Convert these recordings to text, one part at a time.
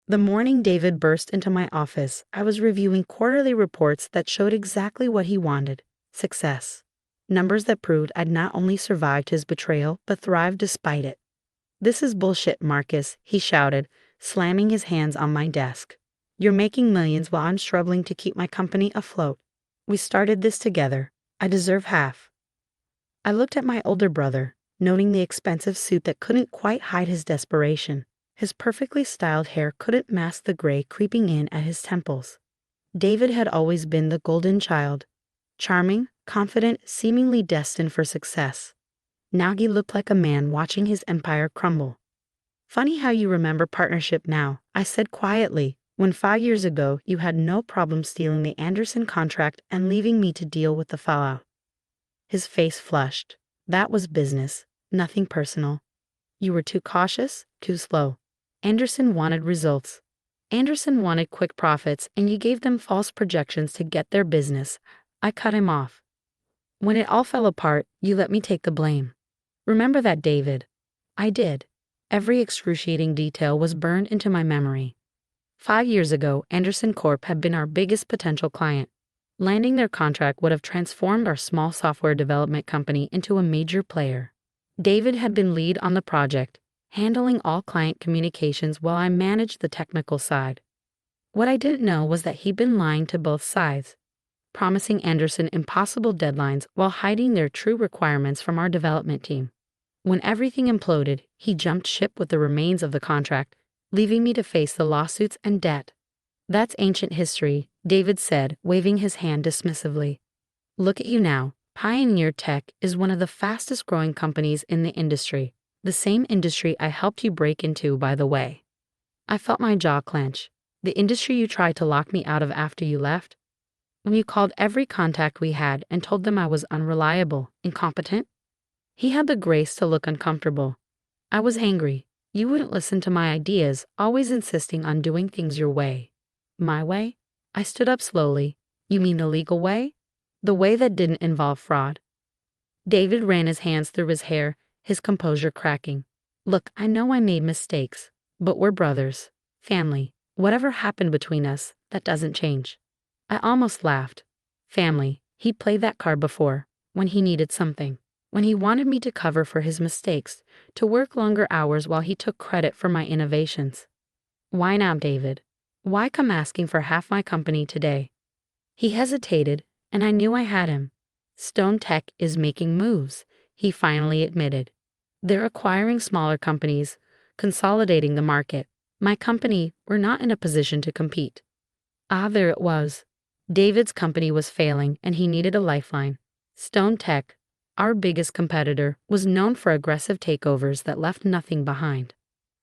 The morning David burst into my office, I was reviewing quarterly reports that showed exactly what he wanted: success. Numbers that proved I'd not only survived his betrayal, but thrived despite it. "This is bullshit, Marcus," he shouted, slamming his hands on my desk. "You're making millions while I'm struggling to keep my company afloat. We started this together. I deserve half." I looked at my older brother, noting the expensive suit that couldn't quite hide his desperation. His perfectly styled hair couldn't mask the gray creeping in at his temples. David had always been the golden child, charming, confident, seemingly destined for success. Now he looked like a man watching his empire crumble. "Funny how you remember partnership now," I said quietly, "when 5 years ago you had no problem stealing the Anderson contract and leaving me to deal with the fallout." His face flushed. "That was business, nothing personal. You were too cautious, too slow. Anderson wanted results. Anderson wanted quick profits, and you gave them false projections to get their business. I cut him off. When it all fell apart, you let me take the blame. Remember that, David?" I did. Every excruciating detail was burned into my memory. 5 years ago, Anderson Corp had been our biggest potential client. Landing their contract would have transformed our small software development company into a major player. David had been lead on the project, handling all client communications while I managed the technical side. What I didn't know was that he'd been lying to both sides, promising Anderson impossible deadlines while hiding their true requirements from our development team. When everything imploded, he jumped ship with the remains of the contract, leaving me to face the lawsuits and debt. "That's ancient history," David said, waving his hand dismissively. "Look at you now. Pioneer Tech is one of the fastest growing companies in the industry, the same industry I helped you break into, by the way." I felt my jaw clench. "The industry you tried to lock me out of after you left? When you called every contact we had and told them I was unreliable, incompetent?" He had the grace to look uncomfortable. "I was angry. You wouldn't listen to my ideas, always insisting on doing things your way." "My way?" I stood up slowly. "You mean the legal way? The way that didn't involve fraud?" David ran his hands through his hair, his composure cracking. "Look, I know I made mistakes, but we're brothers, family. Whatever happened between us, that doesn't change." I almost laughed. Family. He'd played that card before, when he needed something, when he wanted me to cover for his mistakes, to work longer hours while he took credit for my innovations. "Why now, David? Why come asking for half my company today?" He hesitated, and I knew I had him. "Stone Tech is making moves," he finally admitted. "They're acquiring smaller companies, consolidating the market. My company, we're not in a position to compete." There it was. David's company was failing, and he needed a lifeline. Stone Tech, our biggest competitor, was known for aggressive takeovers that left nothing behind.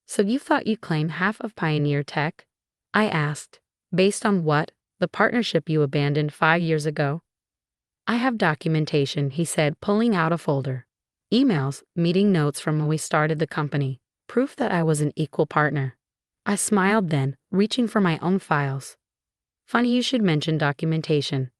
"So you thought you'd claim half of Pioneer Tech?" I asked. "Based on what? The partnership you abandoned 5 years ago?" "I have documentation," he said, pulling out a folder. "Emails, meeting notes from when we started the company. Proof that I was an equal partner." I smiled then, reaching for my own files. "Funny you should mention documentation.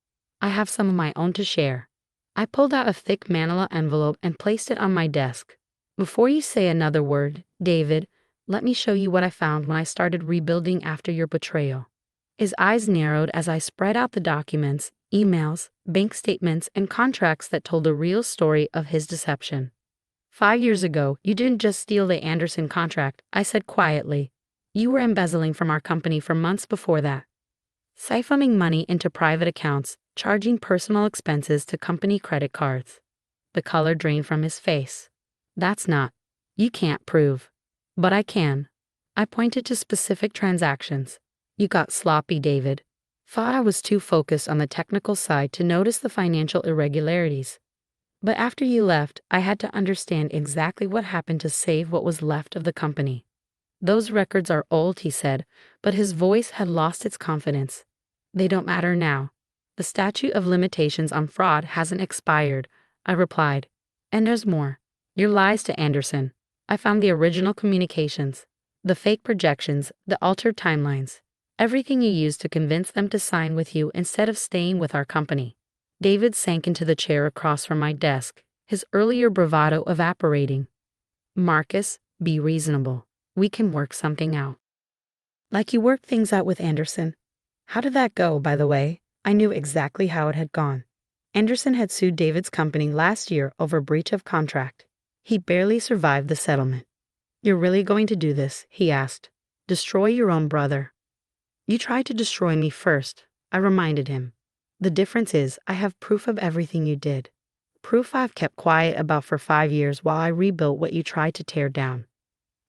I have some of my own to share." I pulled out a thick manila envelope and placed it on my desk. "Before you say another word, David, let me show you what I found when I started rebuilding after your betrayal." His eyes narrowed as I spread out the documents, emails, bank statements, and contracts that told the real story of his deception. 5 years ago, you didn't just steal the Anderson contract," I said quietly. "You were embezzling from our company for months before that. Siphoning money into private accounts, charging personal expenses to company credit cards." The color drained from his face. "That's not. You can't prove." "But I can." I pointed to specific transactions. "You got sloppy, David. Thought I was too focused on the technical side to notice the financial irregularities. But after you left, I had to understand exactly what happened to save what was left of the company." "Those records are old," he said, but his voice had lost its confidence. "They don't matter now. The statute of limitations on fraud hasn't expired," I replied. "And there's more. Your lies to Anderson. I found the original communications, the fake projections, the altered timelines. Everything you used to convince them to sign with you instead of staying with our company." David sank into the chair across from my desk, his earlier bravado evaporating. "Marcus, be reasonable. We can work something out." Like you worked things out with Anderson. How did that go, by the way? I knew exactly how it had gone. Anderson had sued David's company last year over breach of contract. He barely survived the settlement. You're really going to do this? He asked. Destroy your own brother. You tried to destroy me first, I reminded him. The difference is I have proof of everything you did. Proof I've kept quiet about for 5 years while I rebuilt what you tried to tear down.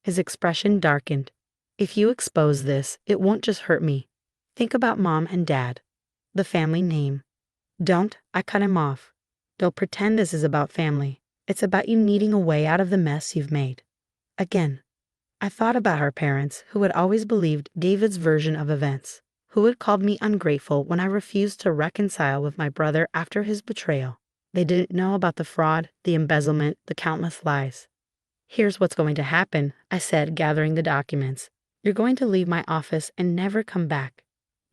His expression darkened. If you expose this, it won't just hurt me. Think about Mom and Dad. The family name. Don't, I cut him off. Don't pretend this is about family. It's about you needing a way out of the mess you've made. Again, I thought about her parents, who had always believed David's version of events, who had called me ungrateful when I refused to reconcile with my brother after his betrayal. They didn't know about the fraud, the embezzlement, the countless lies. Here's what's going to happen, I said, gathering the documents. You're going to leave my office and never come back.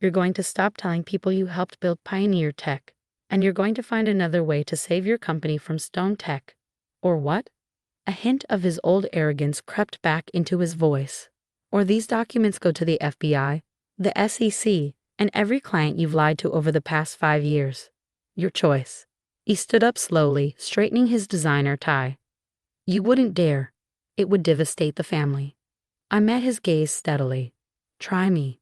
You're going to stop telling people you helped build Pioneer Tech, and you're going to find another way to save your company from Stone Tech. Or what? A hint of his old arrogance crept back into his voice. Or these documents go to the FBI, the SEC, and every client you've lied to over the past 5 years. Your choice. He stood up slowly, straightening his designer tie. You wouldn't dare. It would devastate the family. I met his gaze steadily. Try me.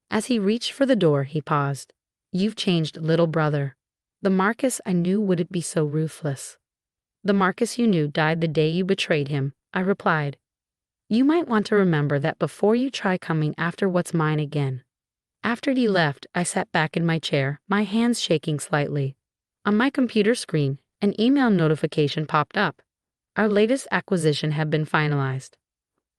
As he reached for the door, he paused. You've changed, little brother. The Marcus I knew wouldn't be so ruthless. The Marcus you knew died the day you betrayed him, I replied. You might want to remember that before you try coming after what's mine again. After he left, I sat back in my chair, my hands shaking slightly. On my computer screen, an email notification popped up. Our latest acquisition had been finalized.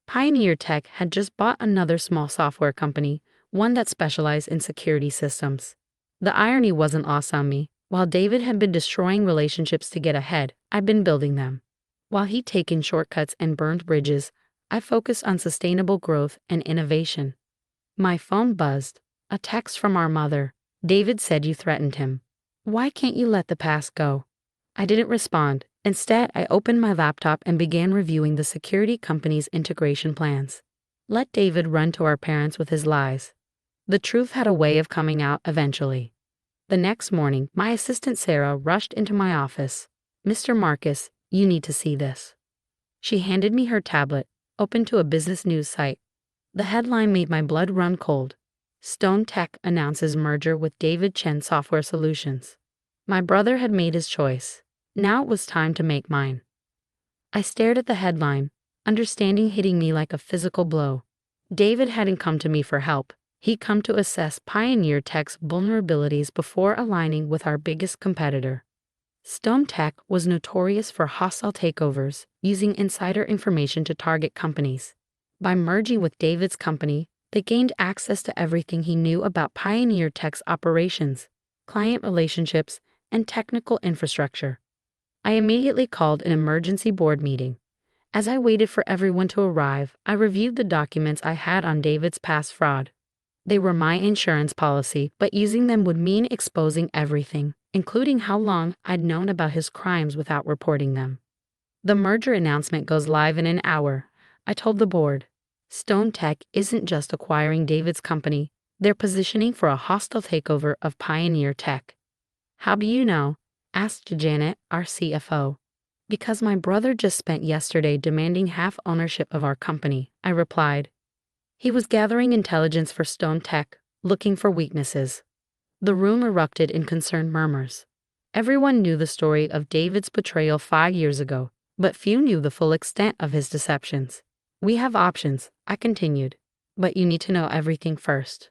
Pioneer Tech had just bought another small software company, one that specialized in security systems. The irony wasn't lost on me. While David had been destroying relationships to get ahead, I'd been building them. While he'd taken shortcuts and burned bridges, I focused on sustainable growth and innovation. My phone buzzed. A text from our mother. David said you threatened him. Why can't you let the past go? I didn't respond. Instead, I opened my laptop and began reviewing the security company's integration plans. Let David run to our parents with his lies. The truth had a way of coming out eventually. The next morning, my assistant Sarah rushed into my office. Mr. Marcus, you need to see this. She handed me her tablet, open to a business news site. The headline made my blood run cold. Stone Tech announces merger with David Chen Software Solutions. My brother had made his choice. Now it was time to make mine. I stared at the headline, understanding hitting me like a physical blow. David hadn't come to me for help. He'd come to assess Pioneer Tech's vulnerabilities before aligning with our biggest competitor. Stone Tech was notorious for hostile takeovers, using insider information to target companies. By merging with David's company, they gained access to everything he knew about Pioneer Tech's operations, client relationships, and technical infrastructure. I immediately called an emergency board meeting. As I waited for everyone to arrive, I reviewed the documents I had on David's past fraud. They were my insurance policy, but using them would mean exposing everything, including how long I'd known about his crimes without reporting them. The merger announcement goes live in an hour, I told the board. Stone Tech isn't just acquiring David's company, they're positioning for a hostile takeover of Pioneer Tech. How do you know? Asked Janet, our CFO. Because my brother just spent yesterday demanding half ownership of our company, I replied. He was gathering intelligence for Stone Tech, looking for weaknesses. The room erupted in concerned murmurs. Everyone knew the story of David's betrayal 5 years ago, but few knew the full extent of his deceptions. We have options, I continued, but you need to know everything first.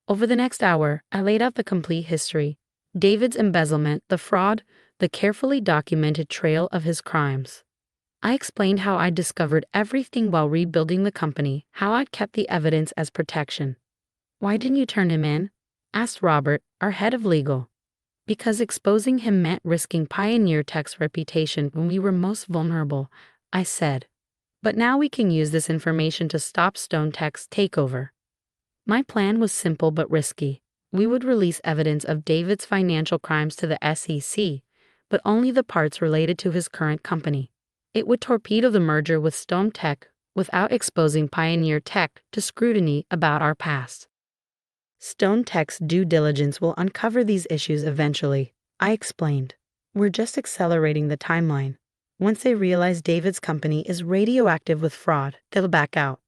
Over the next hour, I laid out the complete history. David's embezzlement, the fraud, the carefully documented trail of his crimes. I explained how I'd discovered everything while rebuilding the company, how I'd kept the evidence as protection. Why didn't you turn him in? Asked Robert, our head of legal. Because exposing him meant risking Pioneer Tech's reputation when we were most vulnerable, I said. But now we can use this information to stop Stone Tech's takeover. My plan was simple but risky. We would release evidence of David's financial crimes to the SEC, but only the parts related to his current company. It would torpedo the merger with Stone Tech, without exposing Pioneer Tech to scrutiny about our past. Stone Tech's due diligence will uncover these issues eventually, I explained. We're just accelerating the timeline. Once they realize David's company is radioactive with fraud, they'll back out.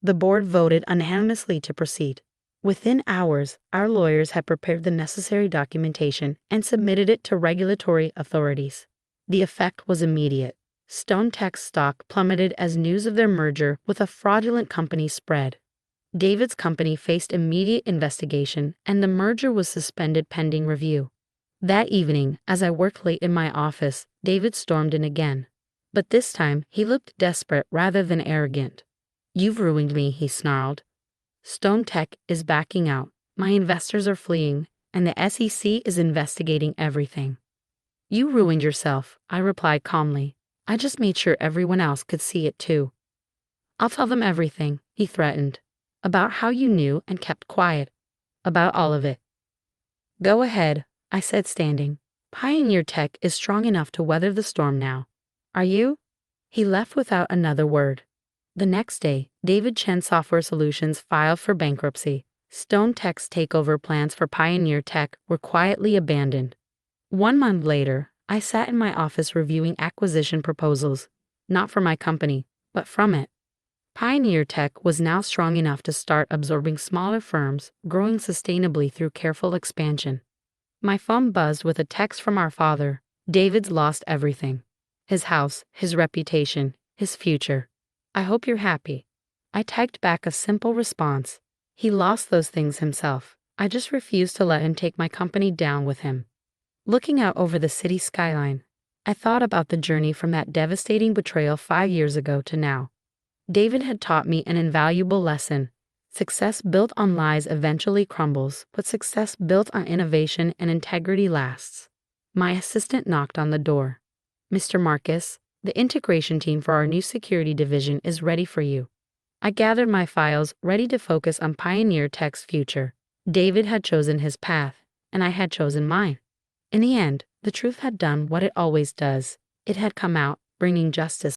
The board voted unanimously to proceed. Within hours, our lawyers had prepared the necessary documentation and submitted it to regulatory authorities. The effect was immediate. Stone Tech's stock plummeted as news of their merger with a fraudulent company spread. David's company faced immediate investigation, and the merger was suspended pending review. That evening, as I worked late in my office, David stormed in again. But this time, he looked desperate rather than arrogant. "You've ruined me," he snarled. "Stone Tech is backing out, my investors are fleeing, and the SEC is investigating everything." "You ruined yourself," I replied calmly. "I just made sure everyone else could see it too." "I'll tell them everything," he threatened. "About how you knew and kept quiet. About all of it." "Go ahead," I said, standing. "Pioneer Tech is strong enough to weather the storm now. Are you?" He left without another word. The next day, David Chen Software Solutions filed for bankruptcy. Stone Tech's takeover plans for Pioneer Tech were quietly abandoned. 1 month later, I sat in my office reviewing acquisition proposals, not for my company, but from it. Pioneer Tech was now strong enough to start absorbing smaller firms, growing sustainably through careful expansion. My phone buzzed with a text from our father. David's lost everything. His house, his reputation, his future. "I hope you're happy." I typed back a simple response. He lost those things himself. I just refused to let him take my company down with him. Looking out over the city skyline, I thought about the journey from that devastating betrayal 5 years ago to now. David had taught me an invaluable lesson. Success built on lies eventually crumbles, but success built on innovation and integrity lasts. My assistant knocked on the door. "Mr. Marcus, the integration team for our new security division is ready for you." I gathered my files, ready to focus on Pioneer Tech's future. David had chosen his path, and I had chosen mine. In the end, the truth had done what it always does. It had come out, bringing justice